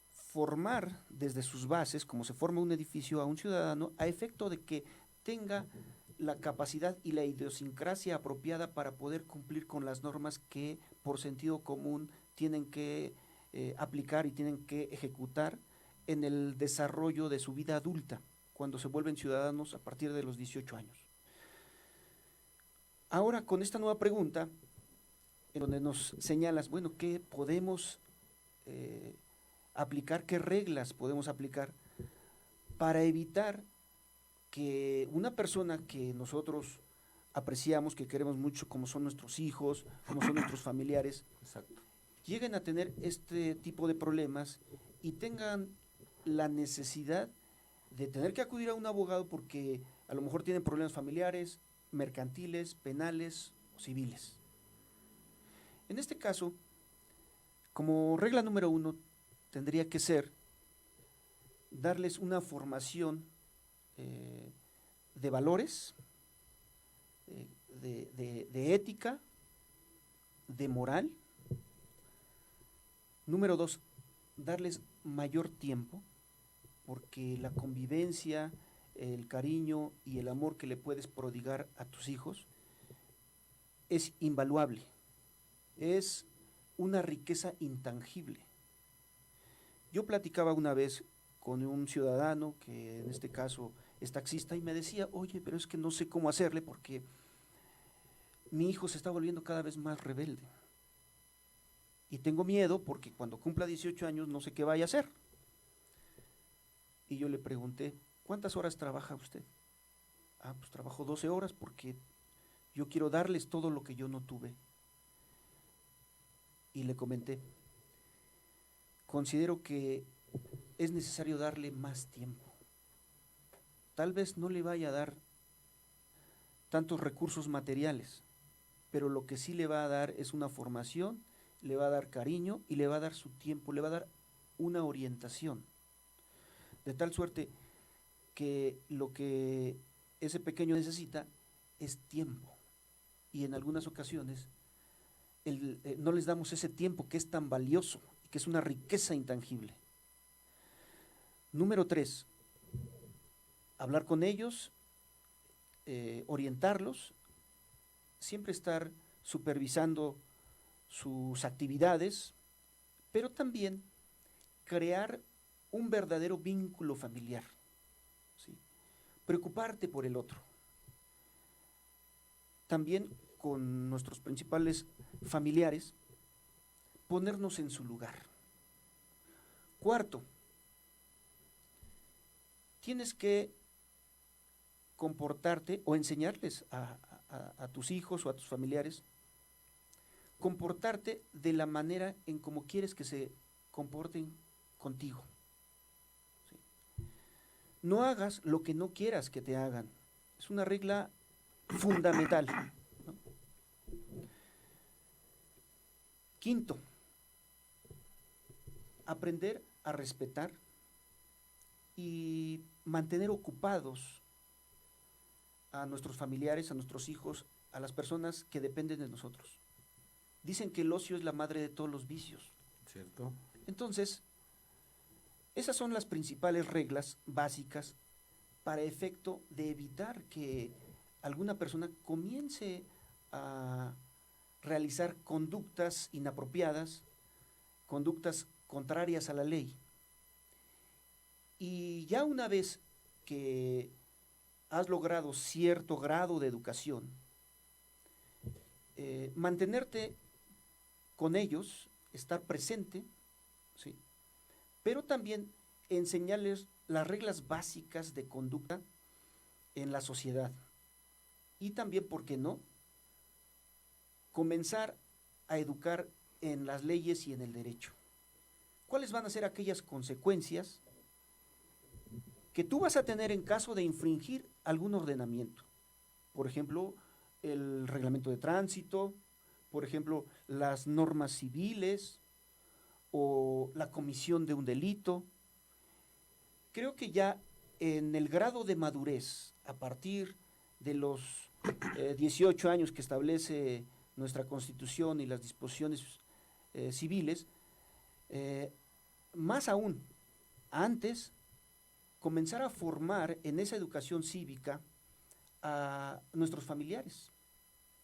formar desde sus bases, como se forma un edificio, a un ciudadano, a efecto de que tenga la capacidad y la idiosincrasia apropiada para poder cumplir con las normas que por sentido común tienen que aplicar y tienen que ejecutar en el desarrollo de su vida adulta, cuando se vuelven ciudadanos a partir de los 18 años. Ahora, con esta nueva pregunta, en donde nos señalas, bueno, ¿qué podemos aplicar, qué reglas podemos aplicar para evitar que una persona que nosotros apreciamos, que queremos mucho, como son nuestros hijos, como son nuestros familiares, Exacto. lleguen a tener este tipo de problemas y tengan la necesidad de tener que acudir a un abogado porque a lo mejor tienen problemas familiares, mercantiles, penales o civiles? En este caso, como regla número 1, tendría que ser darles una formación de valores, de ética, de moral. Número 2, darles mayor tiempo, porque la convivencia, el cariño y el amor que le puedes prodigar a tus hijos es invaluable, es una riqueza intangible. Yo platicaba una vez con un ciudadano que en este caso es taxista y me decía, oye, pero es que no sé cómo hacerle porque mi hijo se está volviendo cada vez más rebelde y tengo miedo porque cuando cumpla 18 años no sé qué vaya a hacer. Y yo le pregunté, ¿cuántas horas trabaja usted? Ah, pues trabajo 12 horas porque yo quiero darles todo lo que yo no tuve. Y le comenté, considero que es necesario darle más tiempo. Tal vez no le vaya a dar tantos recursos materiales, pero lo que sí le va a dar es una formación, le va a dar cariño y le va a dar su tiempo, le va a dar una orientación. De tal suerte que lo que ese pequeño necesita es tiempo. Y en algunas ocasiones no les damos ese tiempo que es tan valioso, que es una riqueza intangible. Número 3, hablar con ellos orientarlos, siempre estar supervisando sus actividades, pero también crear un verdadero vínculo familiar, ¿sí? Preocuparte por el otro. También con nuestros principales familiares, ponernos en su lugar. Cuarto, tienes que comportarte o enseñarles a tus hijos o a tus familiares, comportarte de la manera en como quieres que se comporten contigo. ¿Sí? No hagas lo que no quieras que te hagan. Es una regla fundamental, ¿no? Quinto, aprender a respetar y mantener ocupados a nuestros familiares, a nuestros hijos, a las personas que dependen de nosotros. Dicen que el ocio es la madre de todos los vicios. ¿Cierto? Entonces, esas son las principales reglas básicas para efecto de evitar que alguna persona comience a realizar conductas inapropiadas, conductas contrarias a la ley. Y ya una vez que has logrado cierto grado de educación, mantenerte con ellos, estar presente, ¿sí? Pero también enseñarles las reglas básicas de conducta en la sociedad. Y también, ¿por qué no?, comenzar a educar en las leyes y en el derecho. ¿Cuáles van a ser aquellas consecuencias que tú vas a tener en caso de infringir algún ordenamiento? Por ejemplo, el reglamento de tránsito, por ejemplo, las normas civiles o la comisión de un delito. Creo que ya en el grado de madurez, a partir de los 18 años que establece nuestra Constitución y las disposiciones civiles, más aún, antes, comenzar a formar en esa educación cívica a nuestros familiares,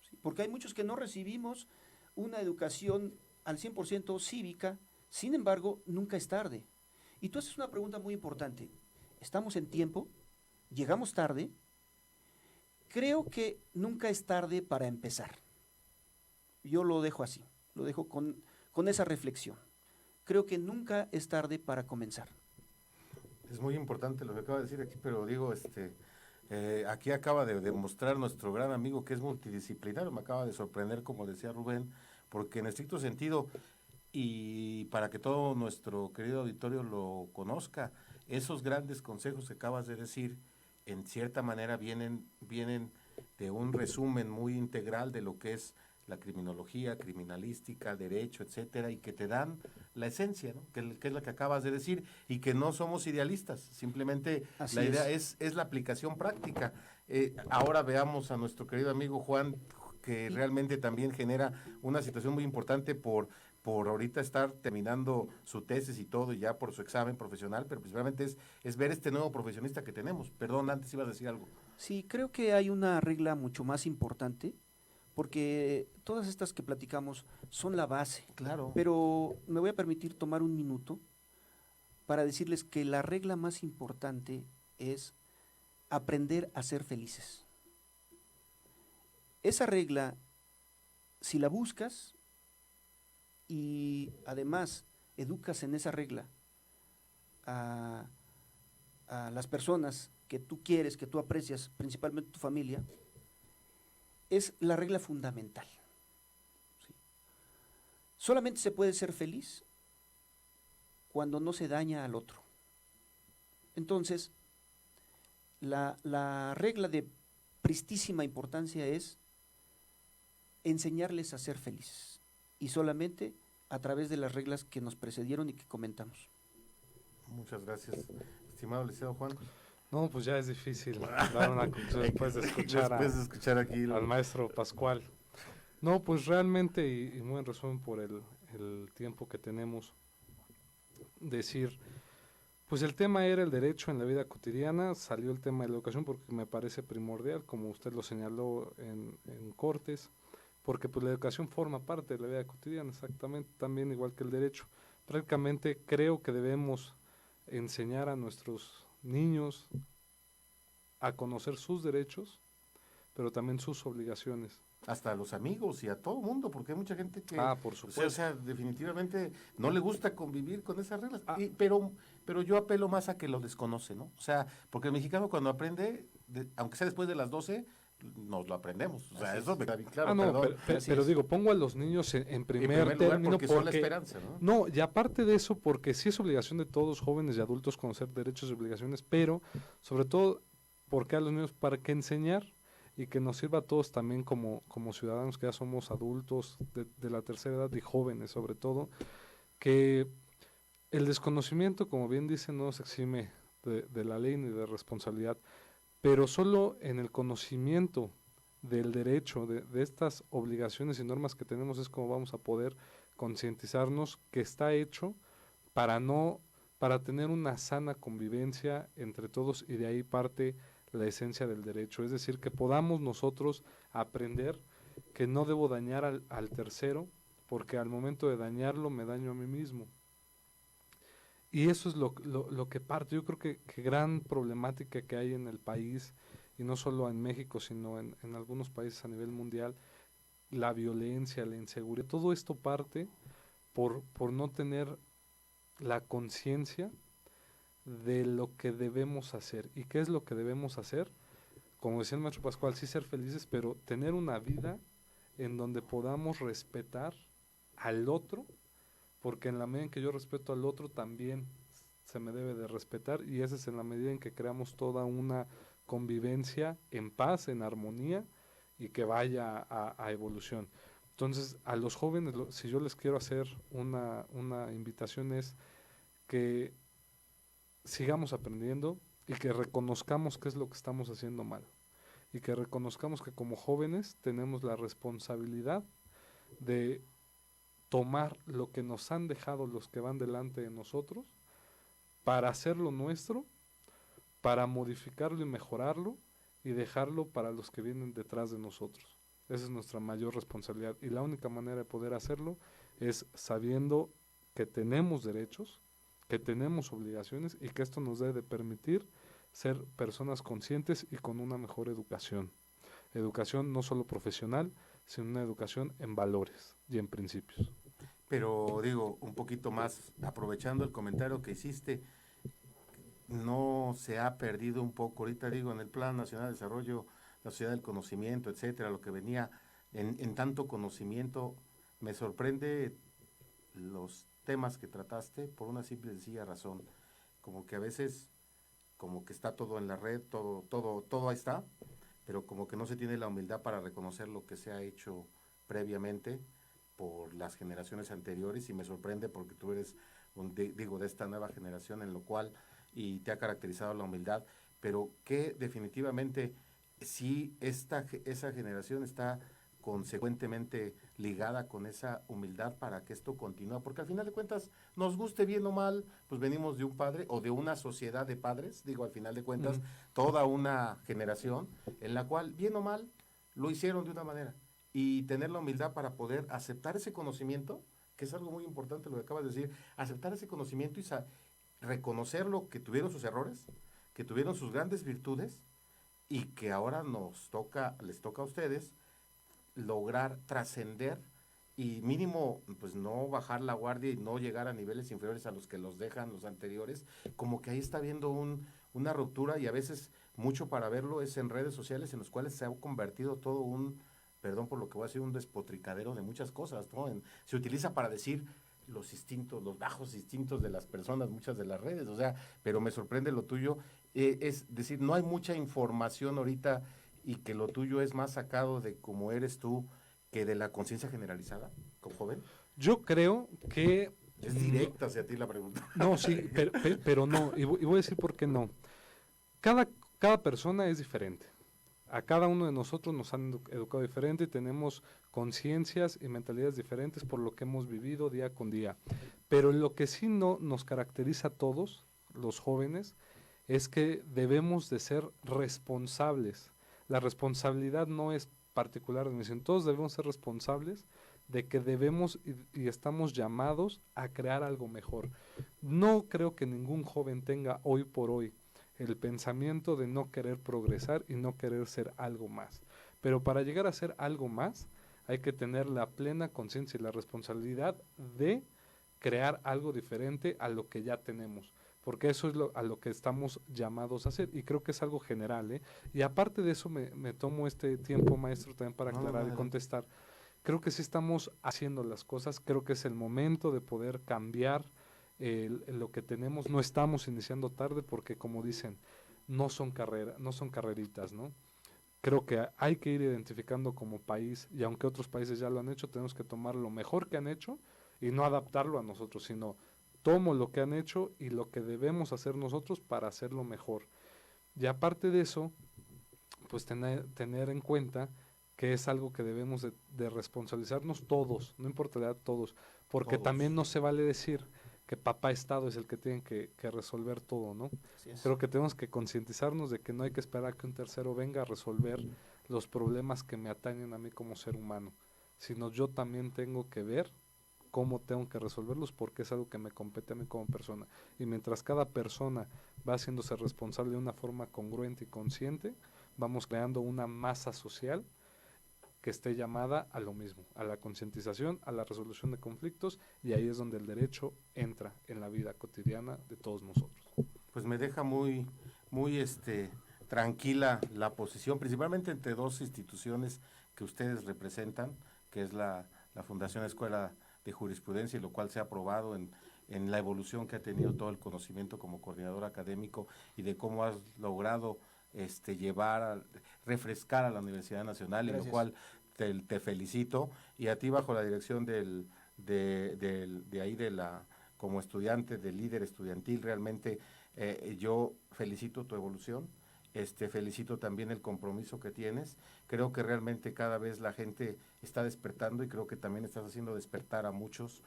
¿sí? Porque hay muchos que no recibimos una educación al 100% cívica, sin embargo, nunca es tarde. Y tú haces una pregunta muy importante. ¿Estamos en tiempo? ¿Llegamos tarde? Creo que nunca es tarde para empezar. Yo lo dejo así, lo dejo con esa reflexión. Creo que nunca es tarde para comenzar. Es muy importante lo que acaba de decir aquí, pero digo, aquí acaba de demostrar nuestro gran amigo que es multidisciplinario. Me acaba de sorprender, como decía Rubén, porque en estricto sentido, y para que todo nuestro querido auditorio lo conozca, esos grandes consejos que acabas de decir, en cierta manera vienen de un resumen muy integral de lo que es la criminología, criminalística, derecho, etcétera, y que te dan la esencia, ¿no? Que es la que acabas de decir, y que no somos idealistas, simplemente Así la idea es la aplicación práctica. Ahora veamos a nuestro querido amigo Juan, que realmente también genera una situación muy importante por ahorita estar terminando su tesis y todo, y ya por su examen profesional, pero principalmente es ver este nuevo profesionista que tenemos. Perdón, antes ibas a decir algo. Sí, creo que hay una regla mucho más importante, porque todas estas que platicamos son la base. Claro. Pero me voy a permitir tomar un minuto para decirles que la regla más importante es aprender a ser felices. Esa regla, si la buscas y además educas en esa regla a las personas que tú quieres, que tú aprecias, principalmente tu familia, es la regla fundamental. ¿Sí? Solamente se puede ser feliz cuando no se daña al otro. Entonces, la regla de pristísima importancia es enseñarles a ser felices, y solamente a través de las reglas que nos precedieron y que comentamos. Muchas gracias, estimado licenciado Juan. No, pues ya es difícil dar una conclusión después de escuchar aquí al maestro Pascual. No, pues realmente, y muy en resumen por el tiempo que tenemos, decir, Pues el tema era el derecho en la vida cotidiana, salió el tema de la educación porque me parece primordial, como usted lo señaló en Cortes, porque pues la educación forma parte de la vida cotidiana, exactamente, también igual que el derecho. Prácticamente creo que debemos enseñar a nuestros niños a conocer sus derechos, pero también sus obligaciones. Hasta a los amigos y a todo mundo, porque hay mucha gente que, Por o supuesto. sea, definitivamente no le gusta convivir con esas reglas. Ah. Pero yo apelo más a que lo desconoce, ¿no? O sea, porque el mexicano cuando aprende, aunque sea después de las 12, nos lo aprendemos. O sea, eso me queda bien claro, no, perdón. pero digo, pongo a los niños en primer lugar, término porque son la esperanza, ¿no? No, y aparte de eso, porque sí es obligación de todos, jóvenes y adultos, conocer derechos y obligaciones, pero sobre todo, porque a los niños para que enseñar y que nos sirva a todos también como ciudadanos que ya somos adultos de la tercera edad y jóvenes sobre todo, que el desconocimiento, como bien dice, no se exime de la ley ni de responsabilidad, pero solo en el conocimiento del derecho, de estas obligaciones y normas que tenemos es como vamos a poder concientizarnos que está hecho para tener una sana convivencia entre todos y de ahí parte la esencia del derecho, es decir, que podamos nosotros aprender que no debo dañar al tercero porque al momento de dañarlo me daño a mí mismo. Y eso es lo que parte. Yo creo que gran problemática que hay en el país, y no solo en México, sino en algunos países a nivel mundial, la violencia, la inseguridad, todo esto parte por no tener la conciencia de lo que debemos hacer. ¿Y qué es lo que debemos hacer? Como decía el maestro Pascual, sí ser felices, pero tener una vida en donde podamos respetar al otro, porque en la medida en que yo respeto al otro también se me debe de respetar, y esa es en la medida en que creamos toda una convivencia en paz, en armonía y que vaya a evolución. Entonces, a los jóvenes, si yo les quiero hacer una invitación es que sigamos aprendiendo y que reconozcamos qué es lo que estamos haciendo mal y que reconozcamos que como jóvenes tenemos la responsabilidad de tomar lo que nos han dejado los que van delante de nosotros para hacerlo nuestro, para modificarlo y mejorarlo y dejarlo para los que vienen detrás de nosotros. Esa es nuestra mayor responsabilidad y la única manera de poder hacerlo es sabiendo que tenemos derechos, que tenemos obligaciones y que esto nos debe de permitir ser personas conscientes y con una mejor educación. Educación no solo profesional, sino una educación en valores y en principios. Pero digo, un poquito más, aprovechando el comentario que hiciste, no se ha perdido un poco, ahorita digo, en el Plan Nacional de Desarrollo, la sociedad del conocimiento, etcétera, lo que venía en tanto conocimiento, me sorprende los temas que trataste por una simple y sencilla razón, como que a veces, como que está todo en la red, todo ahí está, pero como que no se tiene la humildad para reconocer lo que se ha hecho previamente por las generaciones anteriores, y me sorprende porque tú eres, de esta nueva generación en lo cual, y te ha caracterizado la humildad, pero que definitivamente sí esa generación está consecuentemente ligada con esa humildad para que esto continúe, porque al final de cuentas, nos guste bien o mal, pues venimos de un padre o de una sociedad de padres, digo, al final de cuentas, toda una generación en la cual, bien o mal, lo hicieron de una manera, y tener la humildad para poder aceptar ese conocimiento, que es algo muy importante lo que acabas de decir, aceptar ese conocimiento y reconocerlo, que tuvieron sus errores, que tuvieron sus grandes virtudes, y que ahora les toca a ustedes lograr trascender y mínimo pues no bajar la guardia y no llegar a niveles inferiores a los que los dejan los anteriores, como que ahí está habiendo una ruptura, y a veces mucho para verlo es en redes sociales en los cuales se ha convertido todo perdón por lo que voy a decir, un despotricadero de muchas cosas, ¿no? Se utiliza para decir los instintos, los bajos instintos de las personas, muchas de las redes, o sea, pero me sorprende lo tuyo, es decir, no hay mucha información ahorita, y que lo tuyo es más sacado de cómo eres tú que de la conciencia generalizada, como joven. Yo creo que... Es directa hacia ti la pregunta. No, sí, pero no, y voy a decir por qué no. Cada persona es diferente. A cada uno de nosotros nos han educado diferente y tenemos conciencias y mentalidades diferentes por lo que hemos vivido día con día. Pero lo que sí no nos caracteriza a todos, los jóvenes es que debemos de ser responsables. La responsabilidad no es particular de misión, todos debemos ser responsables de que debemos y estamos llamados a crear algo mejor. No creo que ningún joven tenga hoy por hoy el pensamiento de no querer progresar y no querer ser algo más. Pero para llegar a ser algo más, hay que tener la plena conciencia y la responsabilidad de crear algo diferente a lo que ya tenemos, porque eso es a lo que estamos llamados a hacer, y creo que es algo general, ¿eh? Y aparte de eso me tomo este tiempo, maestro, también para No, aclarar y adelante. contestar. Creo que sí estamos haciendo las cosas, creo que es el momento de poder cambiar lo que tenemos, no estamos iniciando tarde porque, como dicen, no son carreritas, ¿no? Creo que hay que ir identificando como país, y aunque otros países ya lo han hecho, tenemos que tomar lo mejor que han hecho y no adaptarlo a nosotros, sino tomo lo que han hecho y lo que debemos hacer nosotros para hacerlo mejor. Y aparte de eso, pues tener en cuenta que es algo que debemos de responsabilizarnos todos, no importa la edad, todos, porque Todos. también no se vale decir que papá Estado es el que tiene que resolver todo, ¿no? Así es. Creo que tenemos que concientizarnos de que no hay que esperar a que un tercero venga a resolver los problemas que me atañen a mí como ser humano, sino yo también tengo que ver cómo tengo que resolverlos porque es algo que me compete a mí como persona. Y mientras cada persona va haciéndose responsable de una forma congruente y consciente, vamos creando una masa social que esté llamada a lo mismo, a la concientización, a la resolución de conflictos, y ahí es donde el derecho entra en la vida cotidiana de todos nosotros. Pues me deja muy, muy tranquila la posición, principalmente entre dos instituciones que ustedes representan, que es la Fundación Escuela de Jurisprudencia, y lo cual se ha aprobado en la evolución que ha tenido todo el conocimiento como coordinador académico y de cómo has logrado refrescar a la Universidad Nacional, y lo Gracias. cual te felicito, y a ti bajo la dirección de ahí como estudiante, del líder estudiantil, realmente yo felicito tu evolución, felicito también el compromiso que tienes. Creo que realmente cada vez la gente está despertando, y creo que también estás haciendo despertar a muchos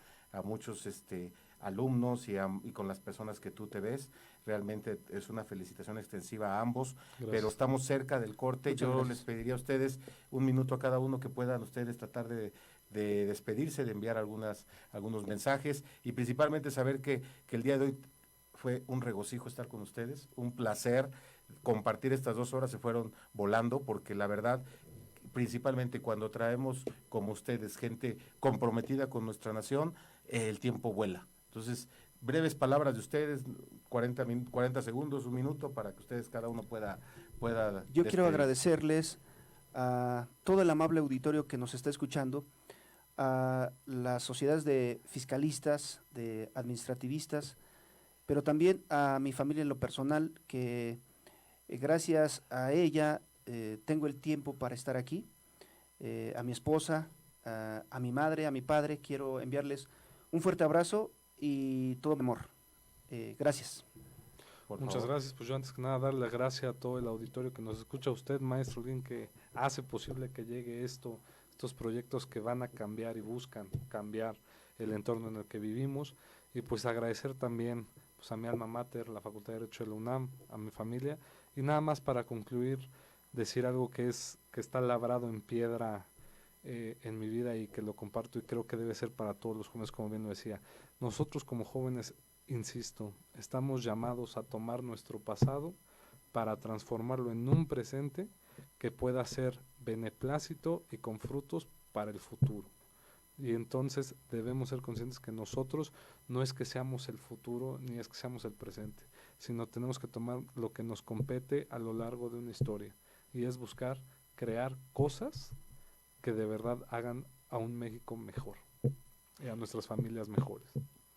alumnos y con las personas que tú te ves. Realmente es una felicitación extensiva a ambos, Gracias. pero estamos cerca del corte. Muchas Yo gracias. les pediría a ustedes un minuto a cada uno, que puedan ustedes tratar de despedirse, de enviar algunos mensajes, y principalmente saber que el día de hoy fue un regocijo estar con ustedes, un placer compartir estas 2 horas, se fueron volando, porque la verdad, principalmente cuando traemos como ustedes gente comprometida con nuestra nación, el tiempo vuela. Entonces, breves palabras de ustedes, 40 segundos, un minuto, para que ustedes cada uno pueda Yo quiero despedirse. agradecerles a todo el amable auditorio que nos está escuchando, a las sociedades de fiscalistas, de administrativistas, pero también a mi familia en lo personal, que gracias a ella tengo el tiempo para estar aquí, a mi esposa, a mi madre, a mi padre. Quiero enviarles un fuerte abrazo y todo mi amor. Gracias. Por Muchas favor. gracias. Pues yo antes que nada darle las gracias a todo el auditorio que nos escucha, a usted, maestro Lin, que hace posible que llegue estos proyectos que van a cambiar y buscan cambiar el entorno en el que vivimos. Y pues agradecer también pues a mi alma mater, la Facultad de Derecho de la UNAM, a mi familia. Y nada más para concluir, decir algo que está labrado en piedra en mi vida, y que lo comparto y creo que debe ser para todos los jóvenes, como bien lo decía. Nosotros como jóvenes, insisto, estamos llamados a tomar nuestro pasado para transformarlo en un presente que pueda ser beneplácito y con frutos para el futuro. Y entonces debemos ser conscientes que nosotros no es que seamos el futuro ni es que seamos el presente, sino tenemos que tomar lo que nos compete a lo largo de una historia, y es buscar crear cosas que de verdad hagan a un México mejor y a nuestras familias mejores.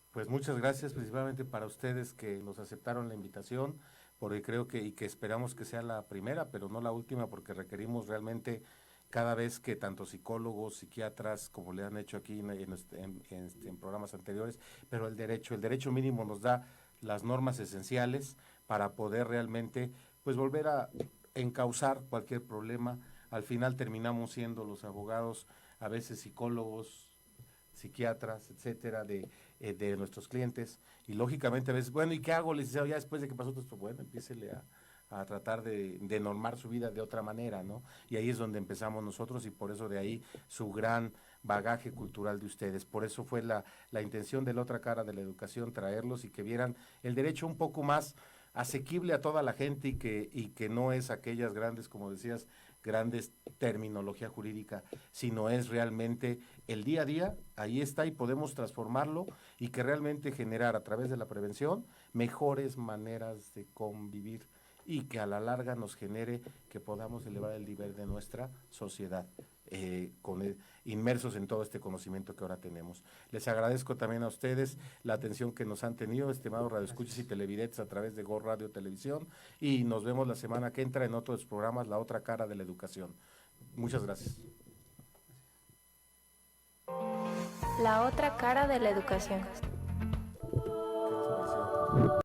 Pues muchas gracias, principalmente para ustedes que nos aceptaron la invitación, porque creo y que esperamos que sea la primera, pero no la última, porque requerimos realmente cada vez que tanto psicólogos, psiquiatras, como le han hecho aquí en programas anteriores, pero el derecho mínimo nos da las normas esenciales para poder realmente pues volver a encauzar cualquier problema. Al final terminamos siendo los abogados, a veces psicólogos, psiquiatras, etcétera, de nuestros clientes. Y lógicamente a veces, bueno, ¿y qué hago, licenciado? Ya después de que pasó todo esto, bueno, empiécele a tratar de normar su vida de otra manera, ¿no? Y ahí es donde empezamos nosotros y por eso de ahí su gran bagaje cultural de ustedes. Por eso fue la intención de la otra cara de la educación, traerlos y que vieran el derecho un poco más asequible a toda la gente y que no es aquellas grandes, como decías, grandes terminología jurídica, sino es realmente el día a día, ahí está y podemos transformarlo y que realmente generar a través de la prevención mejores maneras de convivir y que a la larga nos genere que podamos elevar el nivel de nuestra sociedad, inmersos en todo este conocimiento que ahora tenemos. Les agradezco también a ustedes la atención que nos han tenido, estimados radioescuchas y televidentes a través de Go Radio Televisión, y nos vemos la semana que entra en otros programas, La Otra Cara de la Educación. Muchas gracias. La otra cara de la educación. ¿Qué les pareció?